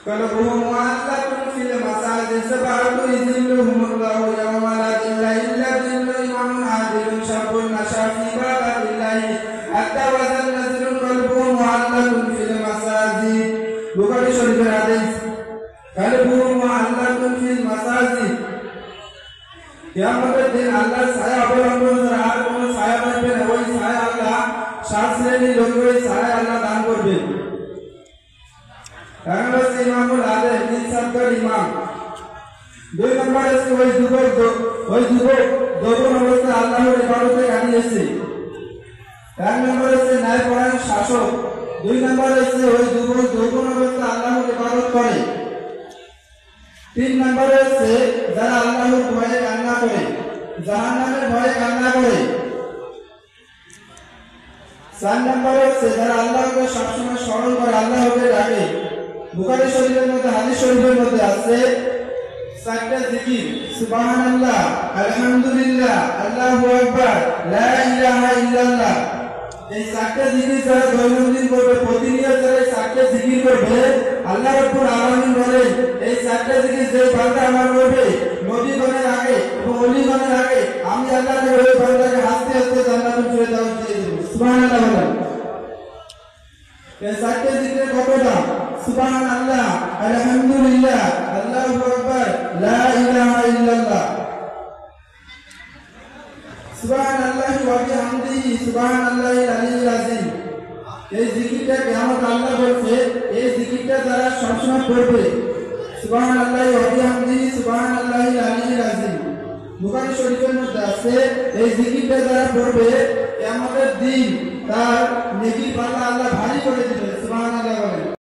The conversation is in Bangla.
قلبهم معلق في المساجد سبعة يذلهم الله يوم لا ظل إلا ظل إمام عادل شاب نشا في باب الله حتى وزن نزل قلبه معلق في المساجد بخاري شريف الحديث قلبه معلق في المساجد কিয়ামতের দিন আল্লাহর ছায়া অবলম্বন ছাড়া আর কোনো ছায়া পাবে না। ওই ছায়া আল্লাহ 7 শ্রেণীর লোককে ওই ছায়া আল্লাহ দান করবেন। এক নম্বর হচ্ছে ইমামুল আলেম, ইনসাফকার ইমাম। 2 নম্বর হচ্ছে ওই যুবক যৌবন অবস্থায় আল্লাহর ইবাদতে কাটিয়েছে। 1 নম্বর হচ্ছে ন্যায়পরায়ণ শাসক। 2 নম্বর হচ্ছে ওই যুবক যৌবন অবস্থায় আল্লাহর ইবাদত করে। 3 নম্বর হচ্ছে যারা আল্লাহর ভয়ে কান্না করে, জাহান্নামের ভয়ে কান্না করে। 4 নম্বর হচ্ছে যারা আল্লাহকে সবসময় স্মরণ করে, আল্লাহকে ডাকে। বুখারী শরীফের মধ্যে, হাদিস শরীফের মধ্যে আছে 4টা জিকির, সুবহানাল্লাহ, আলহামদুলিল্লাহ, আল্লাহু আকবার, লা ইলাহা ইল্লাল্লাহ। এই 4টা জিকির যারা দৈনন্দিন করবে, প্রতিনিয়ত যারা এই 4টা জিকির করবে, আল্লাহ রাব্বুল আলামিন বলেন এই 4টা জিকির যে বান্দা আমার করবে, নবীগণের আগে এবং ওলিগণের আগে আমি আল্লাহ ওই বান্দাকে হাসতে হাসতে জান্নাতুল ফেরদাউস দিয়ে দেব। সুবহানাল্লাহ বলেন। এই 4টা জিকিরের কত দাম? সুবহানাল্লাহ, আলহামদুলিল্লাহ, আল্লাহু আকবার, লা ইলাহা ইল্লাল্লাহ। সুবহানাল্লাহি ওয়া বিহামদিহি সুবহানাল্লাহিল আলিয়্যিল আযীম। এই জিকিরটা কিয়ামত আল্লাহ বলছে এই জিকিরটা যারা সবসময় পড়বে, সুবহানাল্লাহি ওয়া বিহামদিহি সুবহানাল্লাহিল আলিয়্যিল আযীম। বুখারী শরীফের মধ্যে আছে এই জিকিরটা যারা পড়বে কিয়ামতের দিন তার নেকির পাল্লা আল্লাহ ভারী করে দিবেন। সুবহানাল্লাহ বলেন।